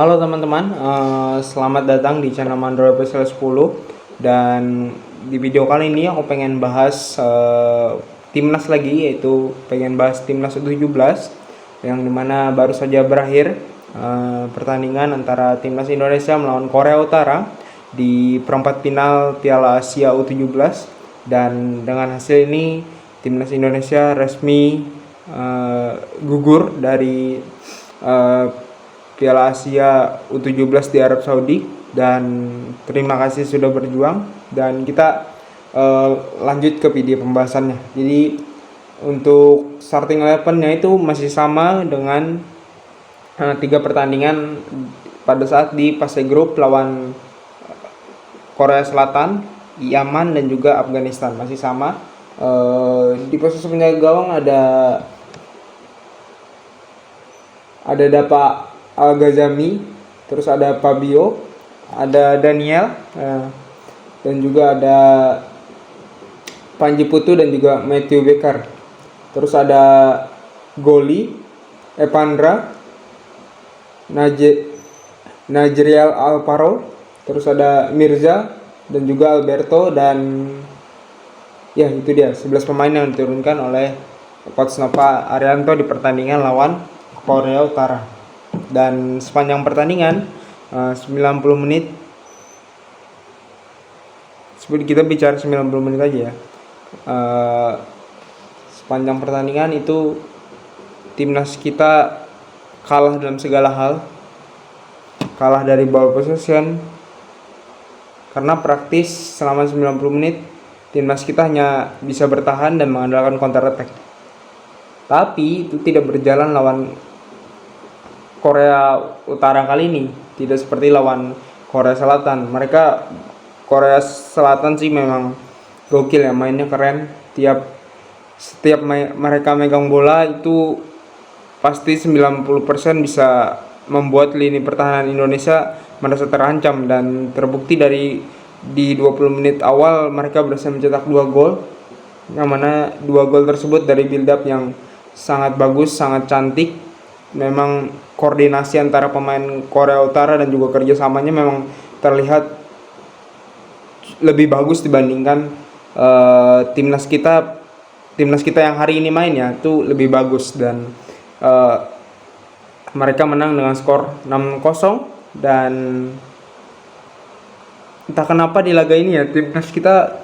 Halo teman-teman, selamat datang di channel Mandro Episode 10. Dan di video kali ini aku pengen bahas timnas lagi, yaitu pengen bahas timnas U17 yang dimana baru saja berakhir pertandingan antara timnas Indonesia melawan Korea Utara di perempat final Piala Asia U17. Dan dengan hasil ini timnas Indonesia resmi gugur dari Piala Asia U17 di Arab Saudi. Dan terima kasih sudah berjuang, dan kita lanjut ke video pembahasannya. Jadi untuk starting 11-nya itu masih sama dengan 3 pertandingan pada saat di fase grup lawan Korea Selatan, Yaman, dan juga Afghanistan. Masih sama. Di posisi penjaga gawang ada Dapa Al-Ghazami, terus ada Fabio, ada Daniel, dan juga ada Panji Putu dan juga Matthew Becker. Terus ada Goli, Evandra, Najriel Alvaro, terus ada Mirza dan juga Alberto. Dan ya itu dia 11 pemain yang diturunkan oleh Coach Nova Arianto di pertandingan lawan Korea Utara. Dan sepanjang pertandingan 90 menit, kita bicara 90 menit aja ya. Sepanjang pertandingan itu timnas kita kalah dalam segala hal. Kalah dari ball possession, karena praktis selama 90 menit timnas kita hanya bisa bertahan dan mengandalkan counter attack. Tapi itu tidak berjalan lawan Korea Utara kali ini. Tidak seperti lawan Korea Selatan. Korea Selatan sih memang gokil ya, mainnya keren. Setiap mereka megang bola itu pasti 90% bisa membuat lini pertahanan Indonesia merasa terancam. Dan terbukti di 20 menit awal mereka berhasil mencetak 2 gol, yang mana 2 gol tersebut dari build up yang sangat bagus, sangat cantik. Memang koordinasi antara pemain Korea Utara dan juga kerjasamanya memang terlihat lebih bagus dibandingkan timnas kita yang hari ini mainnya itu lebih bagus. Dan mereka menang dengan skor 6-0. Dan entah kenapa di laga ini ya timnas kita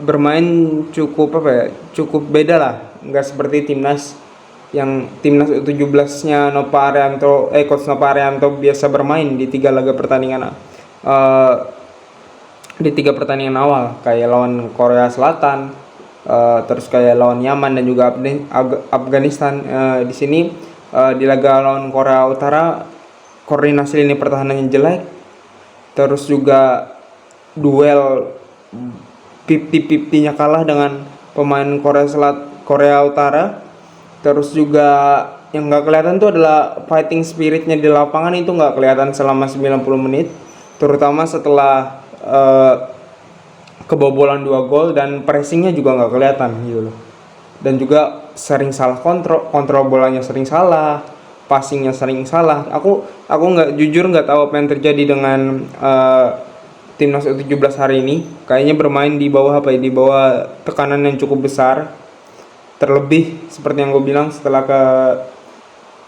bermain cukup beda lah. Nggak seperti timnas U17-nya Coach Nova Arianto biasa bermain di 3 laga pertandingan, di 3 pertandingan awal, kayak lawan Korea Selatan, terus kayak lawan Yaman dan juga Afghanistan. Di sini di laga lawan Korea Utara koordinasi lini pertahanannya jelek, terus juga duel 50-50-nya kalah dengan pemain Korea Utara. Terus juga yang nggak kelihatan tuh adalah fighting spiritnya di lapangan, itu nggak kelihatan selama 90 menit, terutama setelah kebobolan 2 gol, dan pressingnya juga nggak kelihatan gitu loh. Dan juga sering salah kontrol bolanya, sering salah passingnya, sering salah. Aku jujur nggak tahu apa yang terjadi dengan timnas U17 hari ini. Kayaknya bermain di bawah tekanan yang cukup besar. Terlebih seperti yang gue bilang, setelah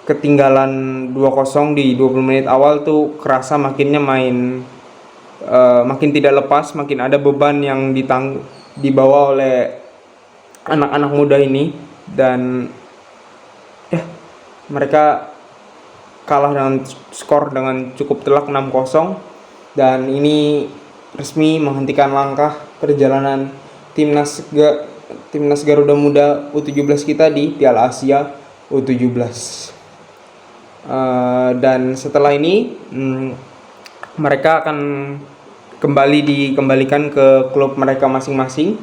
ketinggalan 2-0 di 20 menit awal tuh kerasa makin tidak lepas, makin ada beban yang dibawa oleh anak-anak muda ini. Dan ya mereka kalah dengan skor dengan cukup telak 6-0. Dan ini resmi menghentikan langkah perjalanan timnas Garuda Muda U17 kita di Piala Asia U17. Dan setelah ini mereka akan dikembalikan ke klub mereka masing-masing.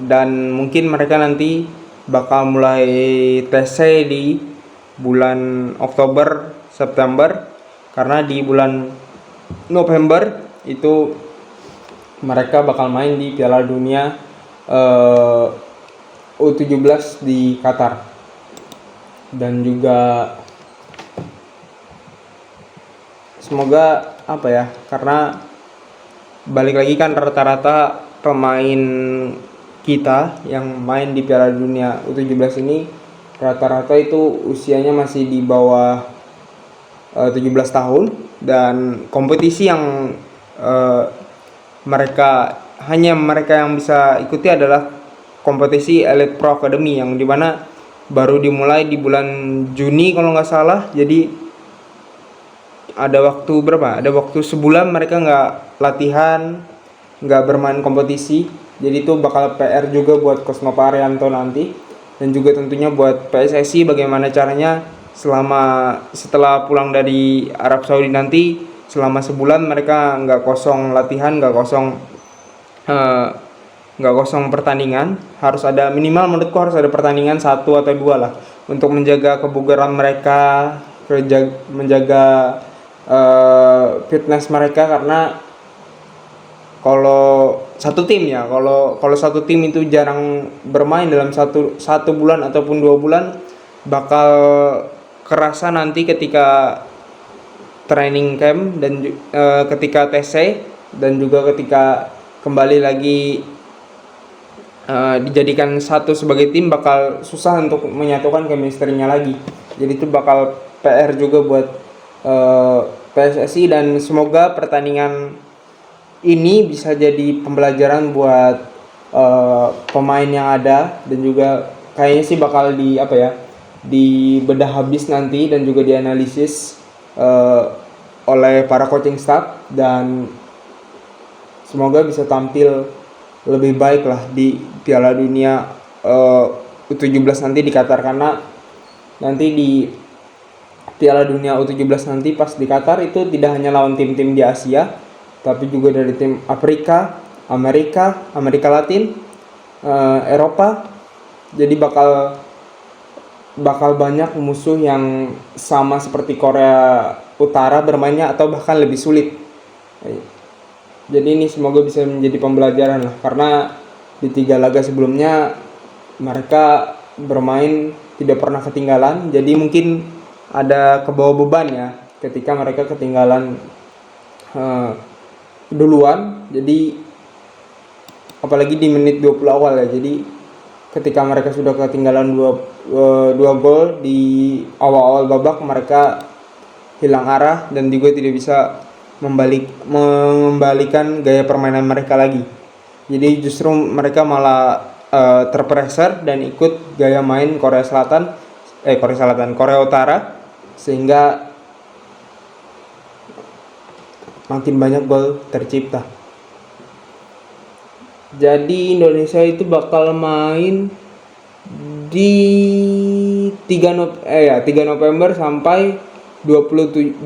Dan mungkin mereka nanti bakal mulai TC di bulan Oktober September, karena di bulan November itu mereka bakal main di Piala Dunia U17 di Qatar. Dan juga semoga apa ya, karena balik lagi kan rata-rata pemain kita yang main di Piala Dunia U17 ini rata-rata itu usianya masih di bawah 17 tahun, dan kompetisi yang eh, mereka yang bisa ikuti adalah kompetisi Elite Pro Academy, yang dimana baru dimulai di bulan Juni kalau nggak salah. Jadi ada waktu berapa? Ada waktu sebulan mereka nggak latihan, nggak bermain kompetisi. Jadi itu bakal PR juga buat Coach Nova Arianto nanti, dan juga tentunya buat PSSI bagaimana caranya setelah pulang dari Arab Saudi nanti selama sebulan mereka nggak kosong latihan, eh, nggak kosong pertandingan. Harus ada, minimal menurutku harus ada pertandingan 1 atau 2 lah, untuk menjaga kebugaran mereka, menjaga fitness mereka. Karena kalau satu tim ya, kalau satu tim itu jarang bermain dalam satu bulan ataupun 2 bulan, bakal kerasa nanti ketika training camp dan ketika TC, dan juga ketika kembali lagi dijadikan satu sebagai tim, bakal susah untuk menyatukan chemistry-nya lagi. Jadi itu bakal PR juga buat PSSI, dan semoga pertandingan ini bisa jadi pembelajaran buat pemain yang ada, dan juga kayaknya sih bakal dibedah habis nanti, dan juga dianalisis oleh para coaching staff, dan semoga bisa tampil lebih baik lah di Piala Dunia U17 nanti di Qatar. Karena nanti di Piala Dunia U17 nanti pas di Qatar itu tidak hanya lawan tim-tim di Asia, tapi juga dari tim Afrika, Amerika Latin, Eropa. Jadi bakal banyak musuh yang sama seperti Korea Utara bermainnya, atau bahkan lebih sulit. Jadi ini semoga bisa menjadi pembelajaran lah, karena di 3 laga sebelumnya mereka bermain tidak pernah ketinggalan. Jadi mungkin ada kebawa beban ya ketika mereka ketinggalan duluan. Jadi apalagi di menit 20 awal ya. Jadi ketika mereka sudah ketinggalan 2 gol di awal-awal babak, mereka hilang arah dan juga tidak bisa mengembalikan gaya permainan mereka lagi. Jadi justru mereka malah terpressure dan ikut gaya main Korea Utara, sehingga makin banyak gol tercipta. Jadi Indonesia itu bakal main di 3 November sampai 27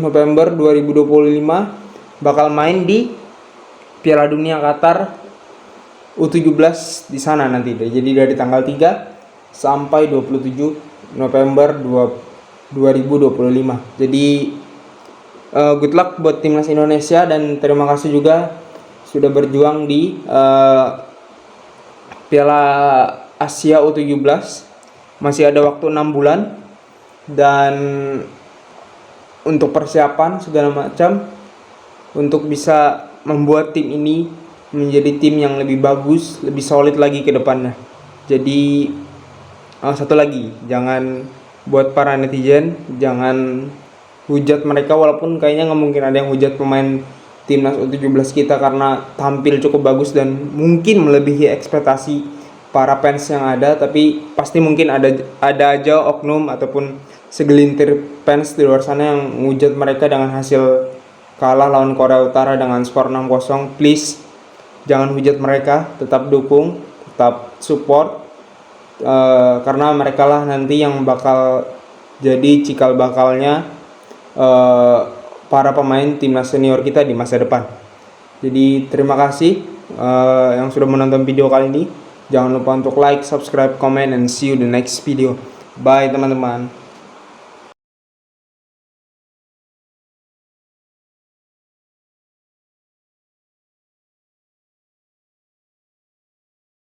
November 2025 bakal main di Piala Dunia Qatar U17 di sana nanti. Jadi dari tanggal 3 sampai 27 November 2025. Jadi good luck buat timnas Indonesia, dan terima kasih juga sudah berjuang di Piala Asia U17. Masih ada waktu 6 bulan, dan untuk persiapan segala macam untuk bisa membuat tim ini menjadi tim yang lebih bagus, lebih solid lagi ke depannya. Jadi satu lagi, jangan buat para netizen, jangan hujat mereka, walaupun kayaknya nggak mungkin ada yang hujat pemain timnas U17 kita karena tampil cukup bagus dan mungkin melebihi ekspektasi para fans yang ada. Tapi pasti mungkin ada aja oknum ataupun segelintir fans di luar sana yang menghujat mereka dengan hasil kalah lawan Korea Utara dengan skor 6-0. Please jangan hujat mereka, tetap dukung, tetap support, karena mereka lah nanti yang bakal jadi cikal bakalnya para pemain timnas senior kita di masa depan. Jadi terima kasih yang sudah menonton video kali ini. Jangan lupa untuk like, subscribe, comment, and see you the next video. Bye teman-teman.